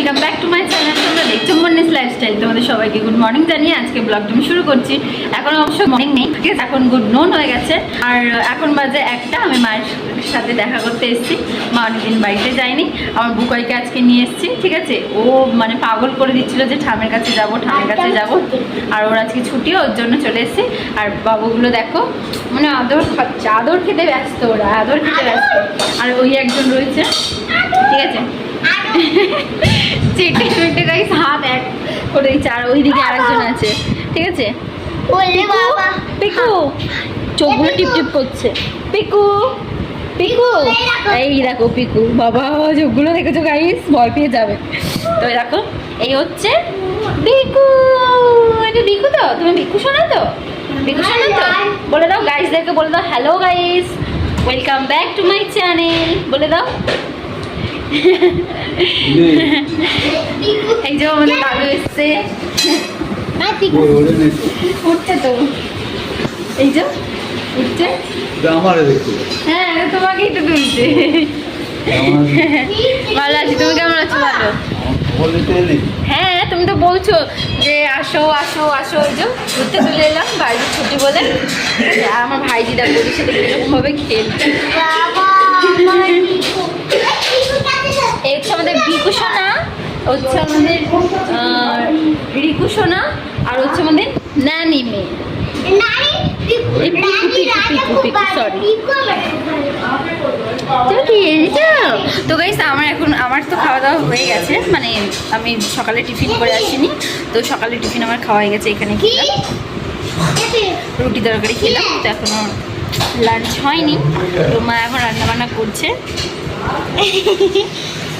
Welcome back to my channel. তোমরা দেখছো morning lifestyle. তোমাদের সবাইকে গুড মর্নিং জানিয়ে আজকে ব্লগটা আমি শুরু করছি। এখন অবশ্য মর্নিং নেই, এখন গুড নোন হয়ে গেছে। আর এখন বাজে একটা। আমি মায়ের সাথে দেখা করতে এসেছি। মা অনেকদিন বাড়িতে যায়নি। আমার বুকইকে আজকে নিয়ে এসেছি, ঠিক আছে। ও মানে পাগল করে দিচ্ছিল যে ঠামের কাছে যাবো, ঠামের কাছে যাবো। আর ওর আজকে ছুটিও, ওর জন্য চলে এসেছি। আর বাবুগুলো দেখো মানে আদর খাচ্ছে, আদর খেতে ব্যস্ত ওরা, আদর খেতে ব্যস্ত। আর ওই একজন রয়েছে, ঠিক আছে, চেটে চেটে গাইস হাত এক করে দিচ্ছে। আর ওইদিকে আরেকজন আছে, ঠিক আছে। পিকু চোখগুলো টিপটিপ করছে। পিকু পিকু এই দেখো পিকু, বাবা চোখগুলো দেখেছো গাইস, ভয় পেয়ে যাবে। তো দেখো এই হচ্ছে পিকু। এটা পিকু তো, তুমি পিকু শোনা তো, পিকু শোনা তো। বলে দাও গাইসদেরকে, বলে দাও hello guys, welcome back to my channel, বলে দাও। এই যে আমাদের দাদু এসছে, উঠছে তো, এই যে উঠছে। হ্যাঁ তোমাকেই তো তুলছে। ভালো আছি, তুমি কেমন আছো? ভালো। হ্যাঁ তুমি তো বলছো যে আসো আসো আসো, ওই যে ঘুরতে চলে এলাম বাইরে ছুটি বলে। আমার ভাইজিরা বলির সাথে কিরকম ভাবে খেলছে। এই হচ্ছে আমাদের বিকু সোনা, হচ্ছে আমাদের রিকু সোনা, আর হচ্ছে আমাদের নানি মেয়ে। তো গাইস আমার তো খাওয়া দাওয়া হয়ে গেছে, মানে আমি সকালে টিফিন করে আসিনি, তো সকালে টিফিন আমার খাওয়া হয়ে গেছে। এখানে খেলাম রুটি তরকারি খেলাম, তো এখনো লাঞ্চ হয়নি। তো মা এখন রান্না বান্না করছে।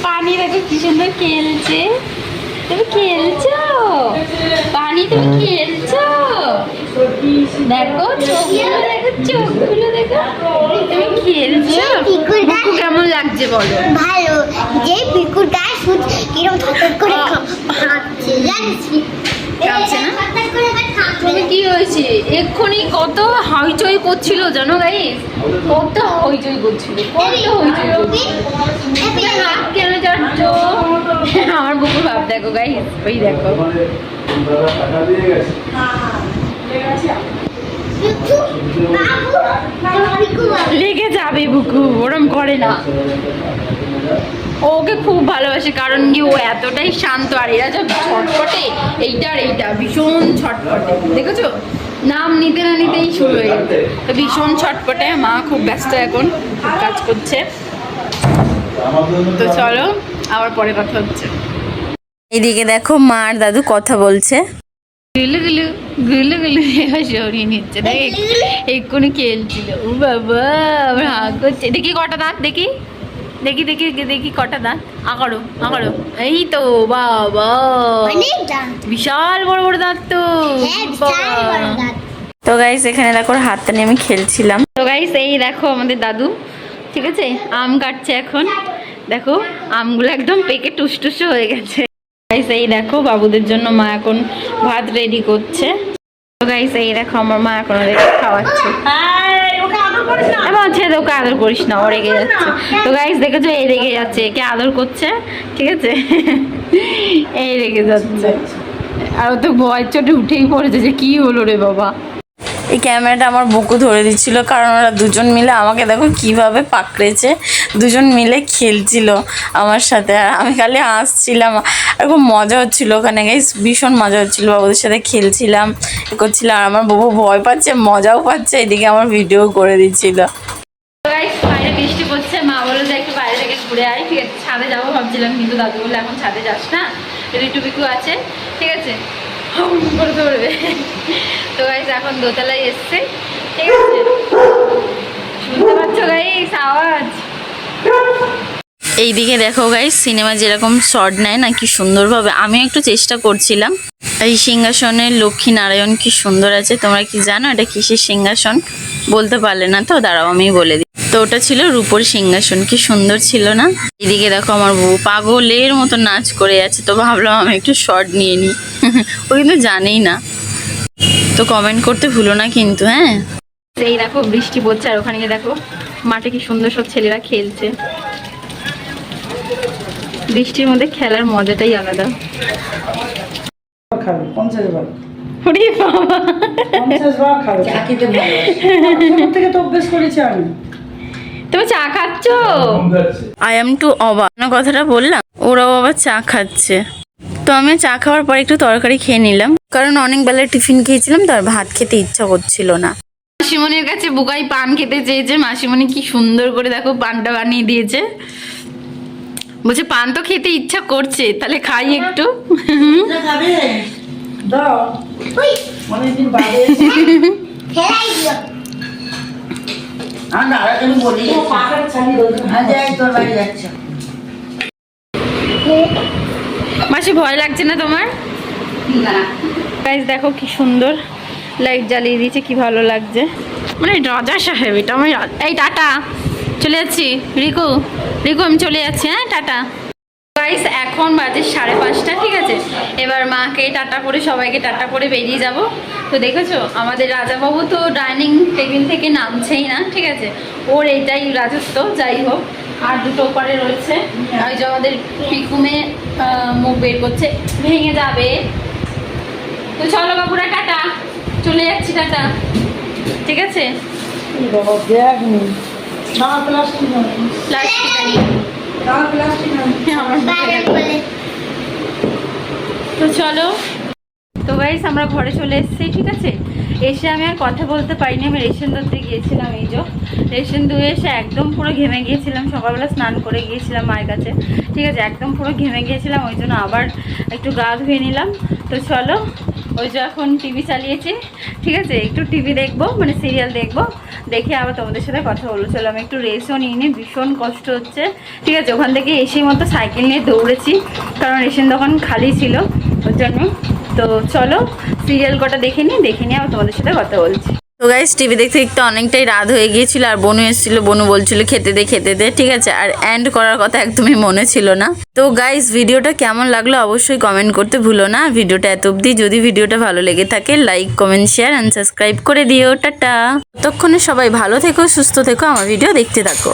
পানি দেখো কি সুন্দর খেলছে। তুমি খেলছো পানি, তুমি খেলছো, দেখো চোখগুলো দেখো, চোখগুলো দেখো, তুমি খেলছো। পিকু কেমন লাগছে বলো? ভালো। যে পিকুর গায়ে সুদ কিরকম থরথর করে কাঁপছে, জানিস? কাঁপছে না? তুমি কি হয়েছে? এক্ষুনি কত হইচই করছিল জানো গাইস, কত হইচই করছিল, কত হইচই করছিল। হাত কেন যাচ্ছ? আমার বুকুর ভাব দেখো গাইস, ওই দেখো। লেগে যাবে বুকু, ওরম করে না। ওকে খুব ভালোবাসে, কারণ কি ও এতটাই শান্ত। আর এরা যা ছটপটে, এইটা ভীষণ ছটপটে, দেখেছো? নাম নিতে না নিতেই শুরু হয়ে গেছে। তো ভীষণ ছটপটে। মা খুব ব্যস্ত এখন, খুব কাজ করছে। তো চলো আবার পরে কথা হচ্ছে। এদিকে দেখো মা আর দাদু কথা বলছে। গুলু গুলু গুলু গুলু সরিয়ে নিচ্ছে, দেখ এক্ষুনি খেলছিল। ও বাবা আমার হাঁ করছে। দেখি কটা দাঁত, দেখি দেখি দেখি দেখি কটা দাঁত, আঁকাড়ো আঁকাড়ো। এই তো বাবা, বিশাল বড় বড় দাঁত তো। তো গাইস এখানে দেখো হাতটা নিয়ে আমি খেলছিলাম। তো গাইস এই দেখো আমাদের দাদু, ঠিক আছে, আম কাটছে এখন। দেখো আমগুলো একদম পেকে টুসটুস হয়ে গেছে। গাইস এই দেখো বাবুদের জন্য মা এখন ভাত রেডি করছে। তো গাইস এই দেখো আমার মা এখন ওদেরকে খাওয়াচ্ছে। ছেড়ে ওকে আদর করিস না, ও রেগে যাচ্ছে। তো গাইস দেখেছো এই রেগে যাচ্ছে, একে আদর করছে, ঠিক আছে। এই রেগে যাচ্ছে, আর ও তো ভয় চোটে উঠেই পড়েছে যে কি হলো রে বাবা। এই ক্যামেরাটা আমার বুকু ধরে দিচ্ছিল, কারণ ওরা দুজন মিলে আমাকে দেখো কিভাবে পাকড়েছে, দুজন মিলে খেলছিল আমার সাথে। আর আমি খালি হাসছিলাম, আর খুব মজা হচ্ছিল ওখানে গাইস, ভীষণ মজা হচ্ছিল। বাবুদের সাথে খেলছিলাম, করছিলাম। আর আমার বাবু ভয় পাচ্ছে, মজাও পাচ্ছে, এদিকে আমার ভিডিও করে দিচ্ছিল। বাইরে বৃষ্টি পড়ছে, মা বললো যে একটু বাইরে থেকে ঘুরে আয়, ঠিক আছে। ছাদে যাবো ভাবছিলাম, কিন্তু দাদু বললো এখন ছাদে যাস না, রিটু পিকু আছে, ঠিক আছে, করে ধরবে। তো গাইস এখন দোতলায় এসছে, ঠিক আছে, শুনতে পাচ্ছ গাইস আওয়াজ। এইদিকে দেখো গাইস সিনেমা যেরকম শর্ট নেয় না, কি সুন্দরভাবে। আমিও একটু চেষ্টা করছিলাম। এই সিংহাসনের লক্ষ্মী নারায়ণ কি সুন্দর আছে। তোমরা কি জানো এটা কিসের সিংহাসন? বলতে পারলে না তো, দাঁড়াও আমি বলে দিই। তো ওটা ছিল রূপোর সিংহাসন, কি সুন্দর ছিল না? এদিকে দেখো আমার বউ পাগলের মতো নাচ করে আছে। তো ভাবলাম আমি একটু শর্ট নিয়ে নিই। ও কিন্তু জানেই না। তো কমেন্ট করতে ভুলো না কিন্তু, হ্যাঁ। এই দেখো বৃষ্টি পড়ছে, আর ওখানে দেখো মাঠে কি সুন্দর সব ছেলেরা খেলছে। বৃষ্টির মধ্যে খেলার মজাটাই আলাদা। খাবে 50 বার, ওরে বাবা, 50 বার খাবে। চা খেতে ভালো থেকে তো অভ্যেস করেছি আমি। তুমি চা খাচ্ছ? আই এম টু অবাক না কথাটা বললাম, ওরাও আবার চা খাচ্ছে। তো আমি চা খাওয়ার পর একটু তরকারি খেয়ে নিলাম, কারণ অনেক বেলায় টিফিন খেয়েছিলাম, তো আর ভাত খেতে ইচ্ছা করছিল না। মাসিমণির কাছে বুকাই পান খেতে চেয়েছে, মাসিমণি কি সুন্দর করে দেখো পানটা বানিয়ে দিয়েছে। বলছে পান তো খেতে ইচ্ছা করছে, তাহলে খাই একটু। খাবে দাও, অনেকদিন বাদে ফেলাই দিও। আমি দাদাকে বলি পাকার ছানি দই যাই তোর বাড়ি যাচ্ছে। মাসি ভয় লাগছে না তোমার? গাইস দেখো কি সুন্দর লাইট জ্বালিয়ে দিয়েছে, কি ভালো লাগছে। মানে রাজা সাহেব এটা আমি। এই টাটা, চলে যাচ্ছি। রিকু রিকু আমি চলে যাচ্ছি, হ্যাঁ টাটা। গাইস এখন বাজে 5:30, ঠিক আছে। এবার মাকে টাটা করে সবাইকে টাটা করে বেরিয়ে যাব। তো দেখেছো আমাদের রাজাবাবু তো ডাইনিং টেবিল থেকে নামছেই না, ঠিক আছে। ওর এইটাই রাজত্ব। যাই হোক, আর দুটো পরে রয়েছে। ওই যে আমাদের পিকুমে মুখ বের করছে, ভেঙে যাবে। তো চলো বাবুরা টাটা, চলে যাচ্ছি, টাটা, ঠিক আছে। বাবা ব্যাগ নেই, না প্লাস্টিক না, প্লাস্টিক আনি। না প্লাস্টিক না। আমার বাইরে বলে তো চলো। তো গাইস আমরা ঘরে চলে এসেছি, ঠিক আছে। এসে আমি আর কথা বলতে পারিনি, আমি রেশন ধরতে গিয়েছিলাম। এই যে রেশন ধুয়ে এসে একদম পুরো ঘেমে গিয়েছিলাম। সকালবেলা স্নান করে গিয়েছিলাম মায়ের কাছে, ঠিক আছে। একদম পুরো ঘেমে গিয়েছিলাম, ওই জন্য আবার একটু গা ধুয়ে নিলাম। তো চলো, ওই যে এখন টিভি চালিয়েছি, ঠিক আছে। একটু টিভি দেখবো, মানে সিরিয়াল দেখবো, দেখে আবার তোমাদের সাথে কথা বলবো। চলো আমি একটু রেশও নিয়ে নিই, ভীষণ কষ্ট হচ্ছে, ঠিক আছে। ওখান থেকে এসেই মতো সাইকেল নিয়ে দৌড়েছি, কারণ রেশন দোকান খালি ছিল ওর জন্য। তো চলো সিরিয়াল কটা দেখে নিয়ে আবার তোমাদের সাথে কথা বলছি। তো গাইস টিভি দেখতে দেখতে অনেকটাই রাত হয়ে গিয়েছিল, আর বনু এসেছিল, বনু বলছিল খেতে দে, ঠিক আছে। আর এন্ড করার কথা একদমই মনে ছিল না। তো গাইস ভিডিওটা কেমন লাগলো অবশ্যই কমেন্ট করতে ভুলো না। ভিডিওটা এত অবধি, যদি ভিডিওটা ভালো লেগে থাকে like comment share and subscribe করে দিও। টাটা, ততক্ষণে সবাই ভালো থেকো, সুস্থ থেকো, আমার ভিডিও দেখতে থাকো।